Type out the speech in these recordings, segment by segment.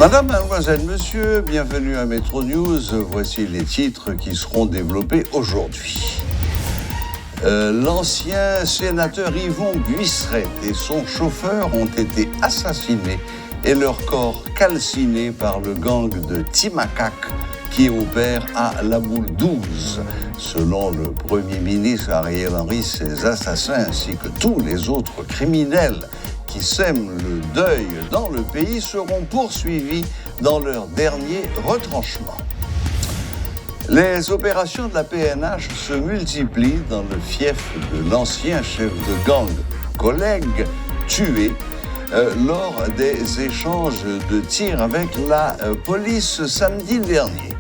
Madame, mademoiselle, monsieur, bienvenue à Métro News. Voici les titres qui seront développés aujourd'hui. L'ancien sénateur Yvon Buisseret et son chauffeur ont été assassinés et leur corps calcinés par le gang de Timacac qui opère à La Boule 12. Selon le Premier ministre Ariel Henry, ces assassins ainsi que tous les autres criminels qui sèment le deuil dans le pays seront poursuivis dans leur dernier retranchement. Les opérations de la PNH se multiplient dans le fief de l'ancien chef de gang, collègue tué lors des échanges de tirs avec la police samedi dernier.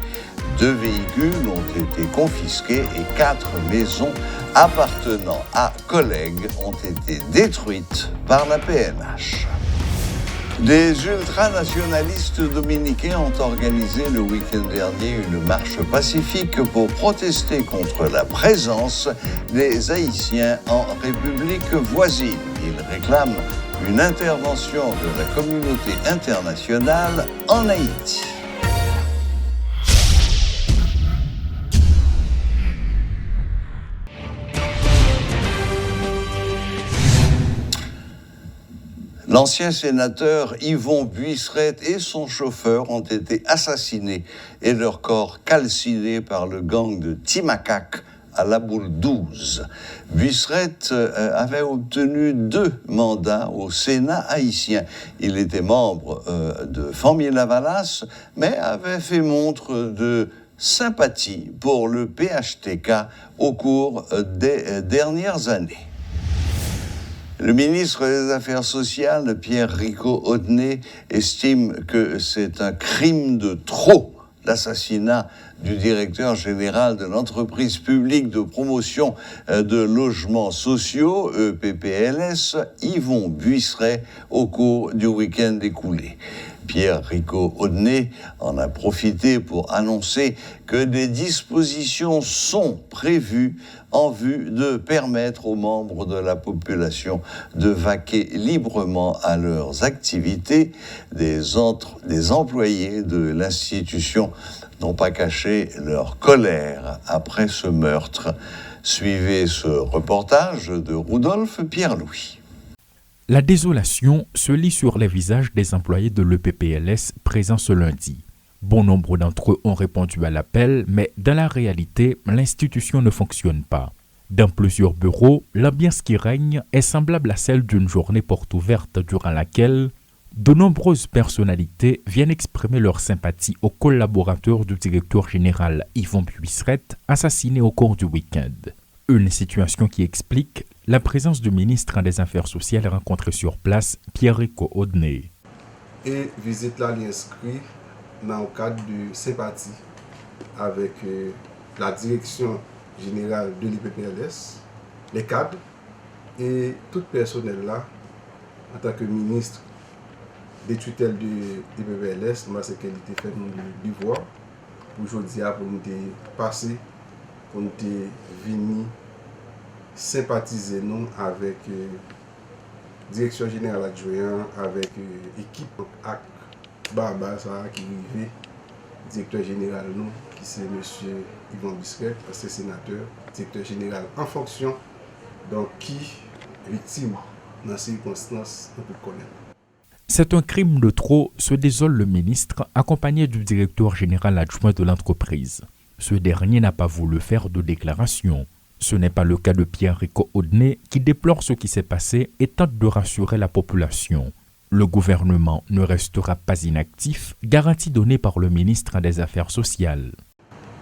2 véhicules ont été confisqués et 4 maisons appartenant à collègues ont été détruites par la PNH. Des ultranationalistes dominicains ont organisé le week-end dernier une marche pacifique pour protester contre la présence des Haïtiens en République voisine. Ils réclament une intervention de la communauté internationale en Haïti. L'ancien sénateur Yvon Buisseret et son chauffeur ont été assassinés et leur corps calcinés par le gang de Timacac à La Boule 12. Buisseret avait obtenu 2 mandats au Sénat haïtien. Il était membre de Famille-Lavalas, mais avait fait montre de sympathie pour le PHTK au cours des dernières années. Le ministre des Affaires sociales, Pierre Rico-Odney, estime que c'est un crime de trop, l'assassinat du directeur général de l'entreprise publique de promotion de logements sociaux, EPPLS, Yvon Buisseret, au cours du week-end écoulé. Pierre Rico-Odney en a profité pour annoncer que des dispositions sont prévues en vue de permettre aux membres de la population de vaquer librement à leurs activités. Des employés de l'institution n'ont pas caché leur colère après ce meurtre. Suivez ce reportage de Rudolphe Pierre-Louis. La désolation se lit sur les visages des employés de l'EPPLS présents ce lundi. Bon nombre d'entre eux ont répondu à l'appel, mais dans la réalité, l'institution ne fonctionne pas. Dans plusieurs bureaux, l'ambiance qui règne est semblable à celle d'une journée porte ouverte durant laquelle de nombreuses personnalités viennent exprimer leur sympathie aux collaborateurs du directeur général Yvon Buisseret, assassiné au cours du week-end. Une situation qui explique la présence du ministre des Affaires sociales rencontré sur place, Pierre Rico-Odney. Et visite là l'inscrit dans le cadre de sympathie avec la direction générale de l'IPPLS, les cadres et tout personnel là, en tant que ministre des tutelles de l'IPPLS, moi c'est qu'elle était fait le devoir pour aujourd'hui pour nous passer, pour nous venir sympathiser nous avec direction générale adjoint, avec équipe avec Baba qui arrive, directeur général nous, qui c'est M. Yvon Buisseret, ancien sénateur, directeur général en fonction, donc qui victime dans ces circonstances, on peut connaître. C'est un crime de trop, se désole le ministre, accompagné du directeur général adjoint de l'entreprise. Ce dernier n'a pas voulu faire de déclaration. Ce n'est pas le cas de Pierre Rico-Odney qui déplore ce qui s'est passé et tente de rassurer la population. Le gouvernement ne restera pas inactif, garantie donnée par le ministre des Affaires sociales.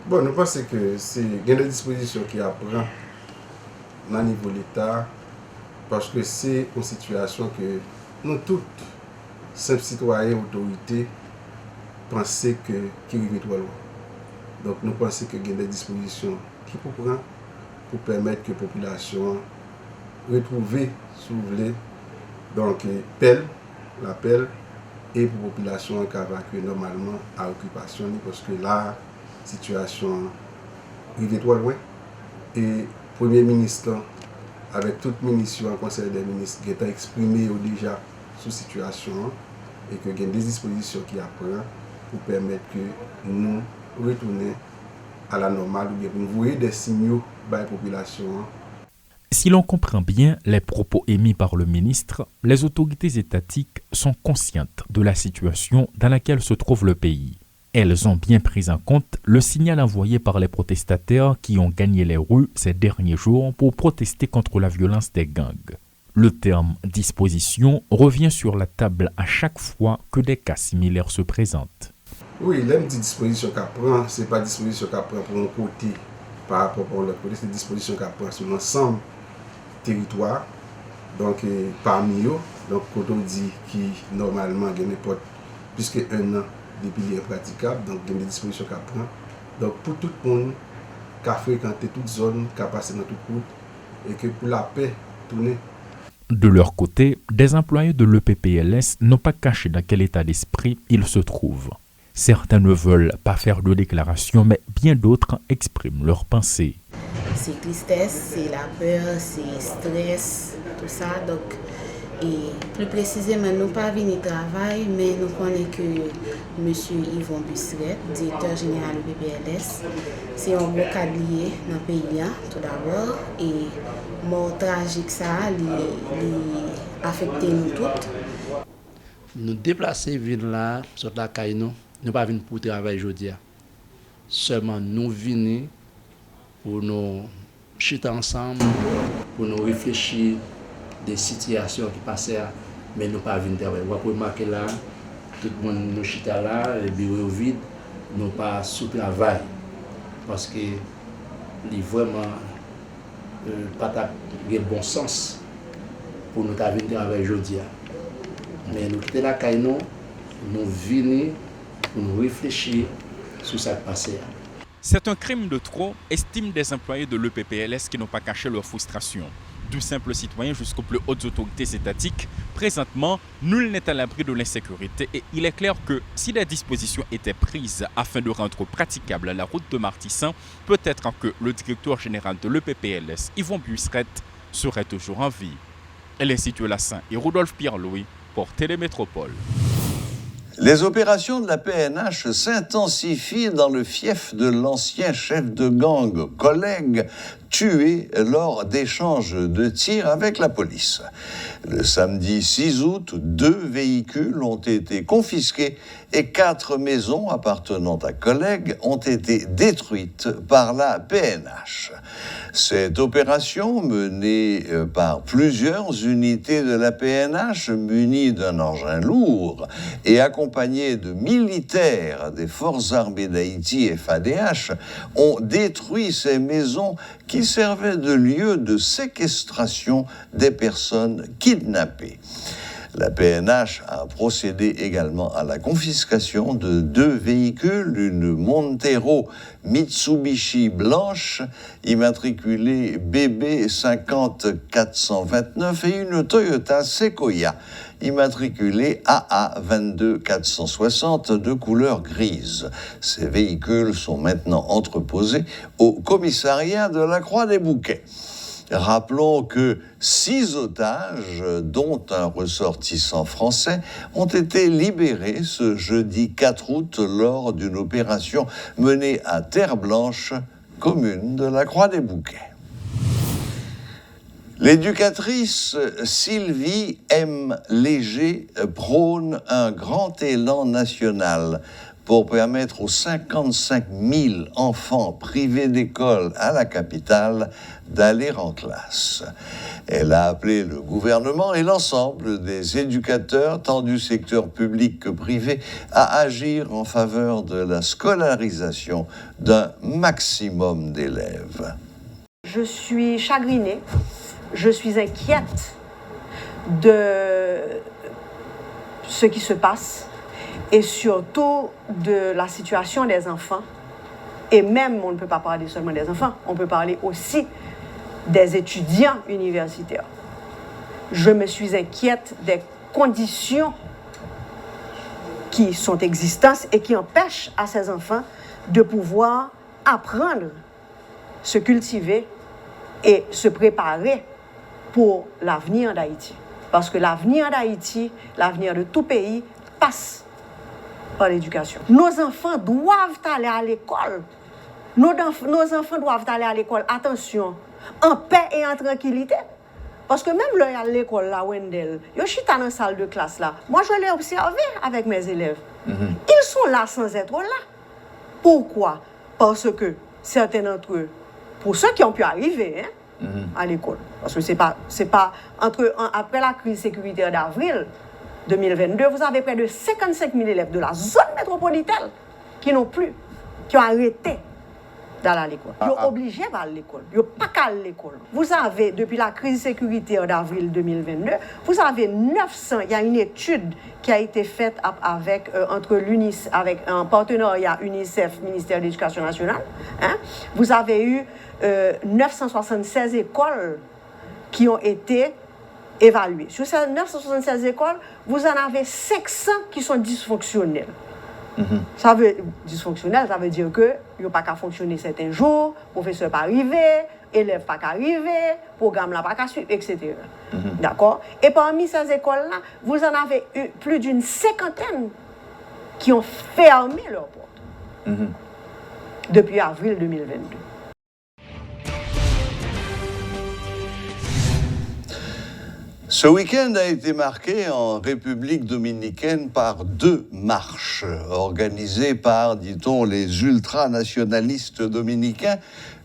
Bon, nous pensons que c'est des dispositions qui apprend au niveau de l'État parce que c'est une situation que nous tous, simples citoyens, autorités, pensons qui arrive trop loin. Donc nous pensons qu'il y a des dispositions qui peuvent prendre pour permettre que la population retrouve, si vous voulez, donc l'appel et pour la population qui va normalement à l'occupation parce que la situation est trop loin et le Premier ministre avec toute ministre en Conseil des ministres qui a exprimé déjà sur la situation et que il y a des dispositions qui apprennent pour permettre que nous retournions à la normale ou bien pour nous voir des signaux par la population. Si l'on comprend bien les propos émis par le ministre, les autorités étatiques sont conscientes de la situation dans laquelle se trouve le pays. Elles ont bien pris en compte le signal envoyé par les protestataires qui ont gagné les rues ces derniers jours pour protester contre la violence des gangs. Le terme « disposition » revient sur la table à chaque fois que des cas similaires se présentent. Oui, les dispositions qu'elle prend, ce n'est pas disposition qu'elle prend pour un côté par rapport à l'autre côté, c'est des dispositions qu'elle prend sur l'ensemble du territoire. Donc, parmi eux, donc, quand on dit qui normalement il y a n'importe plus qu'un an depuis qu'il est praticable, donc il y a des dispositions qu'elle prend. Donc, pour tout le monde qui a fréquenté toute zone, qui a passé dans toute route, et que pour la paix, tourner. De leur côté, des employés de l'EPPLS n'ont pas caché dans quel état d'esprit ils se trouvent. Certains ne veulent pas faire de déclaration, mais bien d'autres expriment leurs pensées. C'est tristesse, c'est la peur, c'est stress, tout ça. Donc, et plus précisément, nous ne pas venir travailler, mais nous connaissons que M. Yvon Busseret, directeur général du PPLS, c'est un beau cadre lié dans le pays, tout d'abord. Et mort tragique, ça, il affecté nous toutes. Nous déplacer ville là, sur la caille, nous ne pas venir pour travailler aujourd'hui. Seulement nous venons pour nous chiter ensemble, pour nous réfléchir des situations qui passaient, mais nous pas venir travailler. Vous pouvez remarquer là, tout le monde nous chite là, les bureaux vides, nous pas sous travail. Parce que il vraiment pas de bon sens pour nous venir travailler aujourd'hui. Mais nous quittons la caille, nous venons pour nous réfléchir sur ce qui passe. C'est un crime de trop, estiment des employés de l'EPPLS qui n'ont pas caché leur frustration. Du simple citoyen jusqu'aux plus hautes autorités étatiques, présentement, nul n'est à l'abri de l'insécurité et il est clair que si des dispositions étaient prises afin de rendre praticable la route de Martissan, peut-être que le directeur général de l'EPPLS, Yvon Busseret, serait toujours en vie. L'Institut Lassin et Rodolphe Pierre-Louis pour Télémétropole. Les opérations de la PNH s'intensifient dans le fief de l'ancien chef de gang, collègue, tué lors d'échanges de tirs avec la police. Le samedi 6 août, 2 véhicules ont été confisqués et 4 maisons appartenant à collègues ont été détruites par la PNH. Cette opération, menée par plusieurs unités de la PNH, munies d'un engin lourd et accompagnée de militaires des Forces armées d'Haïti FADH, ont détruit ces maisons qui servaient de lieu de séquestration des personnes kidnappées. La PNH a procédé également à la confiscation de 2 véhicules, une Montero Mitsubishi blanche, immatriculée BB 50429 et une Toyota Sequoia, immatriculée AA 22460 de couleur grise. Ces véhicules sont maintenant entreposés au commissariat de la Croix-des-Bouquets. Rappelons que 6 otages, dont un ressortissant français, ont été libérés ce jeudi 4 août lors d'une opération menée à Terre-Blanche, commune de la Croix-des-Bouquets. L'éducatrice Sylvie M. Léger prône un grand élan national pour permettre aux 55 000 enfants privés d'école à la capitale d'aller en classe. Elle a appelé le gouvernement et l'ensemble des éducateurs, tant du secteur public que privé, à agir en faveur de la scolarisation d'un maximum d'élèves. Je suis chagrinée, je suis inquiète de ce qui se passe et surtout de la situation des enfants. Et même, on ne peut pas parler seulement des enfants, on peut parler aussi des étudiants universitaires. Je me suis inquiète des conditions qui sont existantes et qui empêchent à ces enfants de pouvoir apprendre, se cultiver et se préparer pour l'avenir d'Haïti. Parce que l'avenir d'Haïti, l'avenir de tout pays, passe par l'éducation. Nos enfants doivent aller à l'école. Nos enfants doivent aller à l'école, attention, en paix et en tranquillité. Parce que même là, à l'école, là, Wendell, je suis dans la salle de classe là. Moi, je l'ai observé avec mes élèves. Ils sont là sans être là. Pourquoi? Parce que certains d'entre eux, pour ceux qui ont pu arriver à l'école, parce que c'est pas après la crise sécuritaire d'avril 2022, vous avez près de 55 000 élèves de la zone métropolitaine qui ont arrêté d'aller à l'école. Ils sont obligés d'aller à l'école. Ils n'ont pas qu'à aller à l'école. Vous avez, depuis la crise sécuritaire d'avril 2022, vous avez 900, il y a une étude qui a été faite avec, avec un partenariat UNICEF, ministère de l'Éducation nationale. Vous avez eu 976 écoles qui ont été évaluées. Sur ces 976 écoles, vous en avez 500 qui sont dysfonctionnelles. Ça veut dire que il n'y a pas qu'à fonctionner certains jours, professeur pas arrivé, élève pas qu'à arriver, programme là pas qu'à suivre, etc. D'accord? Et parmi ces écoles-là, vous en avez eu plus d'une cinquantaine qui ont fermé leurs portes depuis avril 2022. Ce week-end a été marqué en République dominicaine par 2 marches organisées par, dit-on, les ultranationalistes dominicains,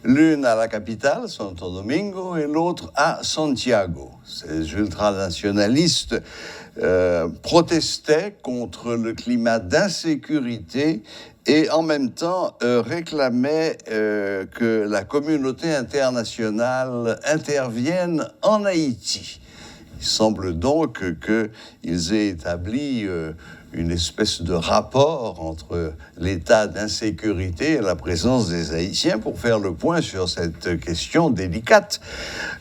l'une à la capitale, Santo Domingo, et l'autre à Santiago. Ces ultranationalistes protestaient contre le climat d'insécurité et en même temps réclamaient que la communauté internationale intervienne en Haïti. Il semble donc qu'ils aient établi une espèce de rapport entre l'état d'insécurité et la présence des Haïtiens pour faire le point sur cette question délicate.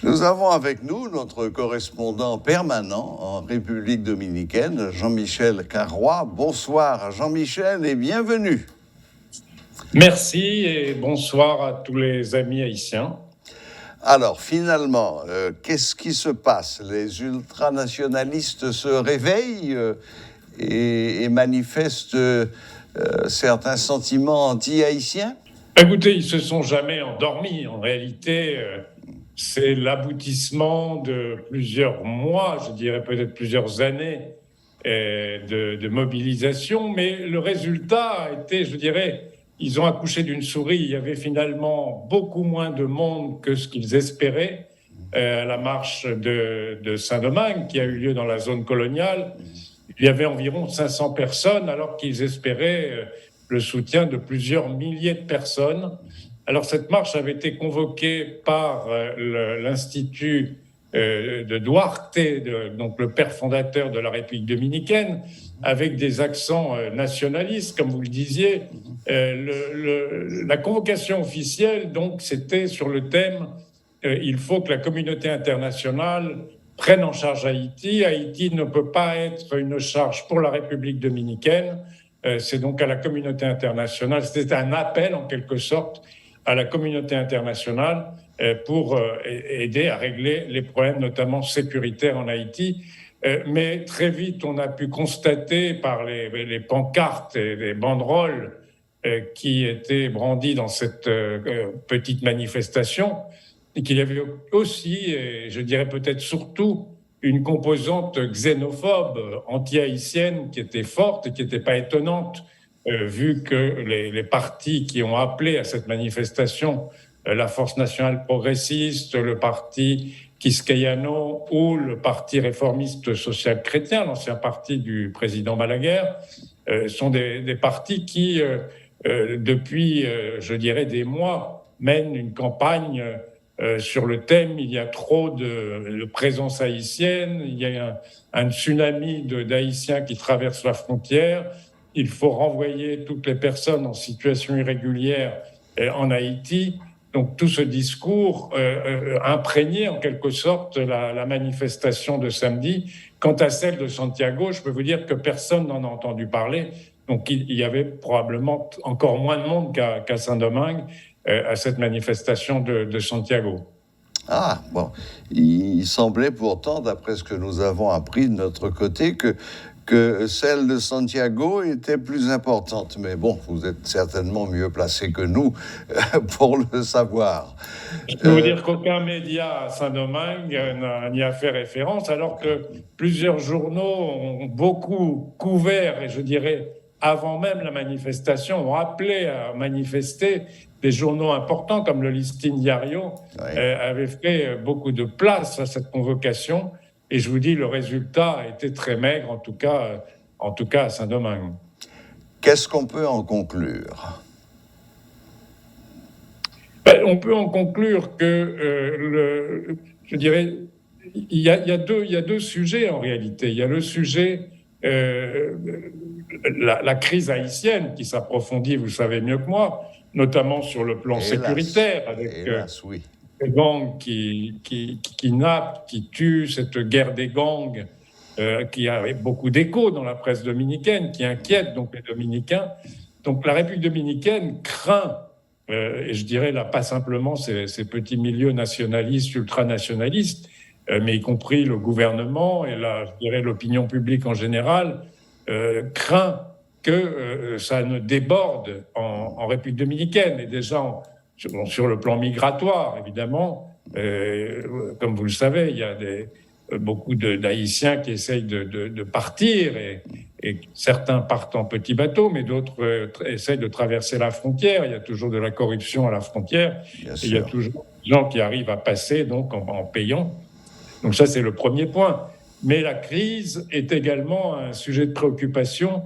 Nous avons avec nous notre correspondant permanent en République dominicaine, Jean-Michel Carrois. Bonsoir Jean-Michel et bienvenue. Merci et bonsoir à tous les amis haïtiens. Alors, finalement, qu'est-ce qui se passe? Les ultranationalistes se réveillent et manifestent certains sentiments anti-haïtiens? Écoutez, ils ne se sont jamais endormis. En réalité, c'est l'aboutissement de plusieurs mois, je dirais peut-être plusieurs années de mobilisation. Mais le résultat a été, je dirais, ils ont accouché d'une souris. Il y avait finalement beaucoup moins de monde que ce qu'ils espéraient à la marche de Saint-Domingue, qui a eu lieu dans la zone coloniale. Il y avait environ 500 personnes, alors qu'ils espéraient le soutien de plusieurs milliers de personnes. Alors cette marche avait été convoquée par l'Institut de Duarte, donc le père fondateur de la République dominicaine, avec des accents nationalistes, comme vous le disiez. La convocation officielle, donc, c'était sur le thème il faut que la communauté internationale prenne en charge Haïti. Haïti ne peut pas être une charge pour la République dominicaine. C'est donc à la communauté internationale. C'était un appel, en quelque sorte, à la communauté internationale pour aider à régler les problèmes, notamment sécuritaires en Haïti. Mais très vite, on a pu constater par les pancartes et les banderoles qui étaient brandies dans cette petite manifestation, et qu'il y avait aussi, et je dirais peut-être surtout, une composante xénophobe, anti-haïtienne, qui était forte et qui n'était pas étonnante, vu que les partis qui ont appelé à cette manifestation, la Force nationale progressiste, le parti Quisqueyano ou le parti réformiste social-chrétien, l'ancien parti du président Balaguer, sont des partis qui, depuis, je dirais, des mois, mènent une campagne sur le thème « Il y a trop de présence haïtienne, il y a un tsunami d'Haïtiens qui traversent la frontière, il faut renvoyer toutes les personnes en situation irrégulière en Haïti ». Donc tout ce discours imprégnait en quelque sorte la manifestation de samedi. Quant à celle de Santiago, je peux vous dire que personne n'en a entendu parler. Donc il y avait probablement encore moins de monde qu'à Saint-Domingue à cette manifestation de Santiago. Ah, bon. Il semblait pourtant, d'après ce que nous avons appris de notre côté, que que celle de Santiago était plus importante. Mais bon, vous êtes certainement mieux placé que nous pour le savoir. Je peux vous dire qu'aucun média à Saint-Domingue n'y a fait référence, alors que plusieurs journaux ont beaucoup couvert, et je dirais avant même la manifestation, ont appelé à manifester. Des journaux importants comme le Listín Diario avaient fait beaucoup de place à cette convocation. Et je vous dis, le résultat a été très maigre, en tout cas à Saint-Domingue. Qu'est-ce qu'on peut en conclure ? On peut en conclure que, je dirais, il y a deux sujets en réalité. Il y a le sujet, la crise haïtienne qui s'approfondit, vous le savez mieux que moi, notamment sur le plan sécuritaire, avec des gangs qui kidnappent, qui tuent, cette guerre des gangs qui a beaucoup d'écho dans la presse dominicaine, qui inquiète donc les Dominicains. Donc la République dominicaine craint, et je dirais là pas simplement ces petits milieux nationalistes, ultranationalistes, mais y compris le gouvernement et je dirais l'opinion publique en général, craint que ça ne déborde en République dominicaine. Et déjà, sur le plan migratoire, évidemment, comme vous le savez, il y a beaucoup d'Haïtiens qui essayent de partir, et certains partent en petits bateaux, mais d'autres essayent de traverser la frontière. Il y a toujours de la corruption à la frontière. Et il y a toujours des gens qui arrivent à passer donc en payant. Donc ça, c'est le premier point. Mais la crise est également un sujet de préoccupation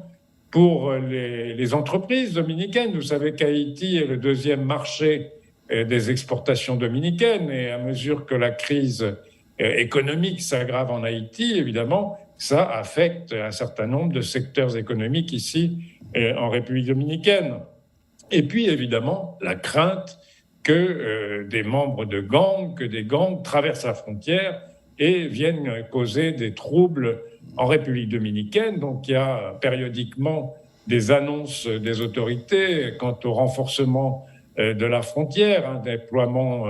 pour les entreprises dominicaines. Vous savez qu'Haïti est le deuxième marché des exportations dominicaines, et à mesure que la crise économique s'aggrave en Haïti, évidemment, ça affecte un certain nombre de secteurs économiques ici en République dominicaine. Et puis, évidemment, la crainte que des membres de gangs, que des gangs traversent la frontière et viennent causer des troubles en République dominicaine. Donc, il y a périodiquement des annonces des autorités quant au renforcement de la frontière, un déploiement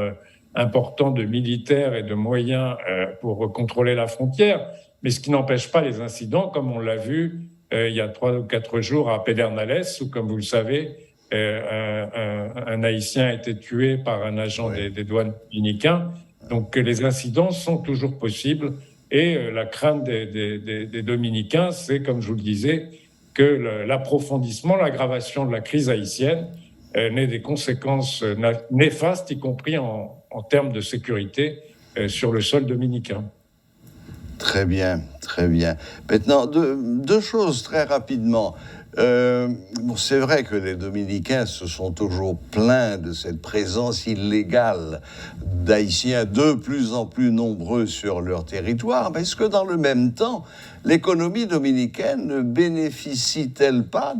important de militaires et de moyens pour contrôler la frontière, mais ce qui n'empêche pas les incidents, comme on l'a vu il y a 3 ou 4 jours à Pedernales, où, comme vous le savez, un Haïtien a été tué par un agent des douanes dominicains. Donc les incidents sont toujours possibles, et la crainte des Dominicains, c'est, comme je vous le disais, que l'approfondissement, l'aggravation de la crise haïtienne n'ait des conséquences néfastes, y compris en termes de sécurité sur le sol dominicain. Très bien, très bien. Maintenant, deux choses très rapidement. C'est vrai que les Dominicains se sont toujours plaints de cette présence illégale d'Haïtiens de plus en plus nombreux sur leur territoire. Mais est-ce que dans le même temps, l'économie dominicaine ne bénéficie-t-elle pas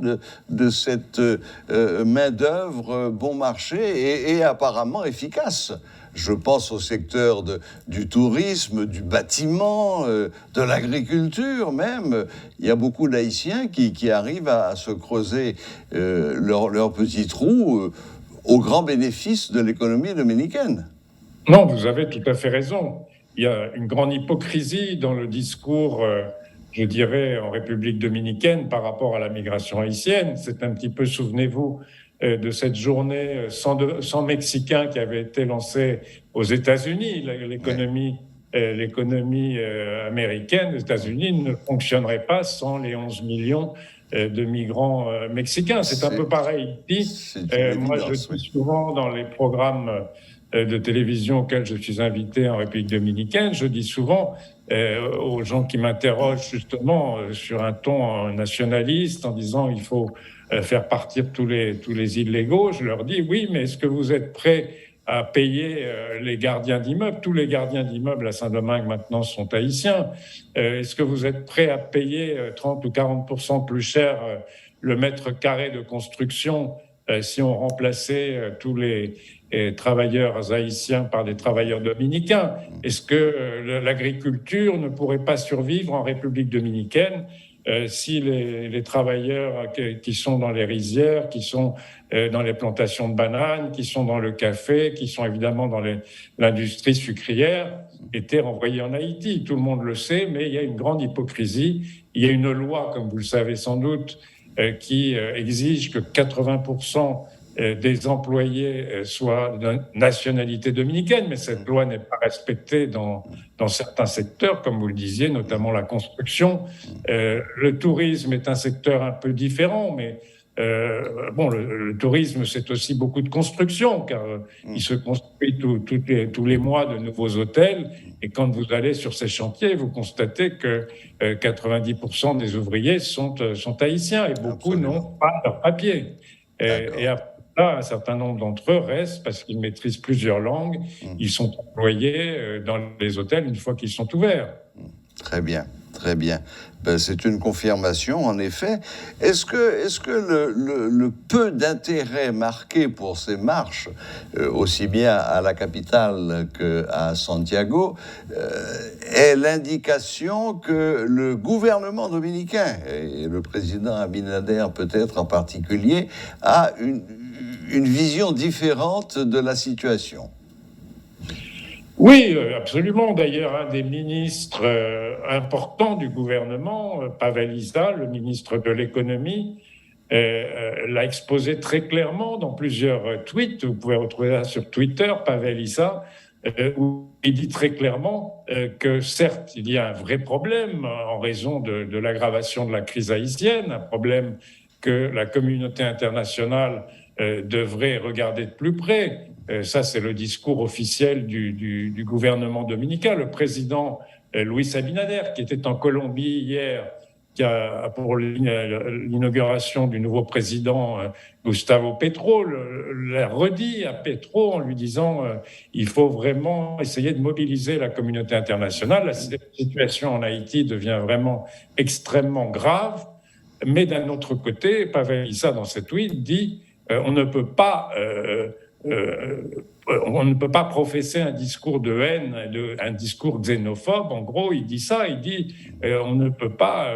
de cette main-d'œuvre bon marché et apparemment efficace ? Je pense au secteur du tourisme, du bâtiment, de l'agriculture même. Il y a beaucoup d'Haïtiens qui arrivent à se creuser leur petit trou au grand bénéfice de l'économie dominicaine. Non, vous avez tout à fait raison. Il y a une grande hypocrisie dans le discours, je dirais, en République dominicaine par rapport à la migration haïtienne. C'est un petit peu, souvenez-vous, de cette journée sans Mexicains qui avait été lancée aux États-Unis. L'économie américaine des États-Unis ne fonctionnerait pas sans les 11 millions de migrants mexicains. C'est un peu pareil ici. Moi, je dis souvent dans les programmes de télévision auxquels je suis invité en République dominicaine, je dis souvent aux gens qui m'interrogent justement sur un ton nationaliste en disant il faut faire partir tous les illégaux, je leur dis oui, mais est-ce que vous êtes prêts à payer les gardiens d'immeubles? Tous les gardiens d'immeubles à Saint-Domingue maintenant sont haïtiens. Est-ce que vous êtes prêts à payer 30 ou 40% plus cher le mètre carré de construction si on remplaçait tous les travailleurs haïtiens par des travailleurs dominicains? Est-ce que l'agriculture ne pourrait pas survivre en République dominicaine si les travailleurs qui sont dans les rizières, qui sont dans les plantations de bananes, qui sont dans le café, qui sont évidemment dans l'industrie sucrière, étaient renvoyés en Haïti. Tout le monde le sait, mais il y a une grande hypocrisie. Il y a une loi, comme vous le savez sans doute, qui exige que 80% des employés soient de nationalité dominicaine, mais cette loi n'est pas respectée dans certains secteurs, comme vous le disiez, notamment la construction. Le tourisme est un secteur un peu différent, mais le tourisme, c'est aussi beaucoup de construction, car il se construit tous les mois de nouveaux hôtels, et quand vous allez sur ces chantiers, vous constatez que 90% des ouvriers sont haïtiens, et beaucoup n'ont pas leur papier. Et après ça, un certain nombre d'entre eux restent parce qu'ils maîtrisent plusieurs langues. Ils sont employés dans les hôtels une fois qu'ils sont ouverts. Très bien, très bien. C'est une confirmation, en effet. Est-ce que le peu d'intérêt marqué pour ces marches, aussi bien à la capitale qu'à Santiago, est l'indication que le gouvernement dominicain, et le président Abinader peut-être en particulier, a une vision différente de la situation? Oui, absolument. D'ailleurs, un des ministres importants du gouvernement, Pavel Issa, le ministre de l'économie, l'a exposé très clairement dans plusieurs tweets. Vous pouvez retrouver ça sur Twitter, Pavel Issa, où il dit très clairement que certes, il y a un vrai problème en raison de l'aggravation de la crise haïtienne, un problème que la communauté internationale devrait regarder de plus près. Ça, c'est le discours officiel du gouvernement dominicain. Le président Luis Abinader, qui était en Colombie hier pour l'inauguration du nouveau président Gustavo Petro, l'a redit à Petro en lui disant il faut vraiment essayer de mobiliser la communauté internationale. La situation en Haïti devient vraiment extrêmement grave. Mais d'un autre côté, Pavel Issa, dans cette tweet, dit on ne peut pas professer un discours de haine, un discours xénophobe. En gros, il dit ça, il dit on ne peut pas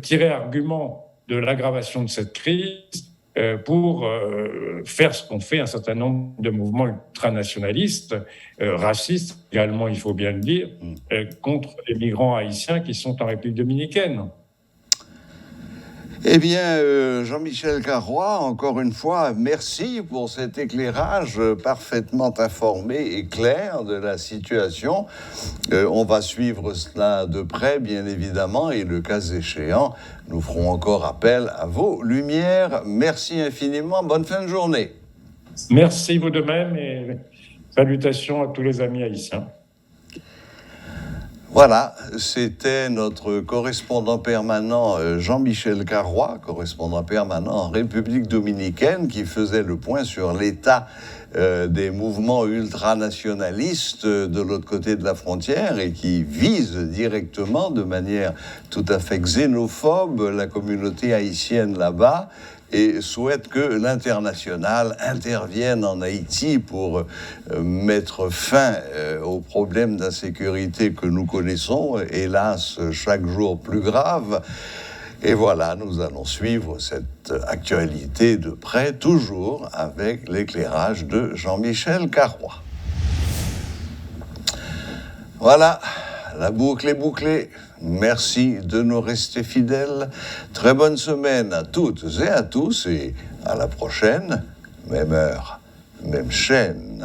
tirer argument de l'aggravation de cette crise pour faire ce qu'ont fait un certain nombre de mouvements ultranationalistes, racistes également, il faut bien le dire, contre les migrants haïtiens qui sont en République dominicaine. Eh bien, Jean-Michel Carrois, encore une fois, merci pour cet éclairage parfaitement informé et clair de la situation. On va suivre cela de près, bien évidemment, et le cas échéant, nous ferons encore appel à vos lumières. Merci infiniment, bonne fin de journée. Merci, vous de même, et salutations à tous les amis haïtiens. Voilà, c'était notre correspondant permanent Jean-Michel Carrois, correspondant permanent en République dominicaine, qui faisait le point sur l'état des mouvements ultranationalistes de l'autre côté de la frontière et qui vise directement, de manière tout à fait xénophobe, la communauté haïtienne là-bas, et souhaite que l'international intervienne en Haïti pour mettre fin aux problèmes d'insécurité que nous connaissons, hélas, chaque jour plus graves. Et voilà, nous allons suivre cette actualité de près, toujours avec l'éclairage de Jean-Michel Carrois. Voilà, la boucle est bouclée. Merci de nous rester fidèles. Très bonne semaine à toutes et à tous et à la prochaine, même heure, même chaîne.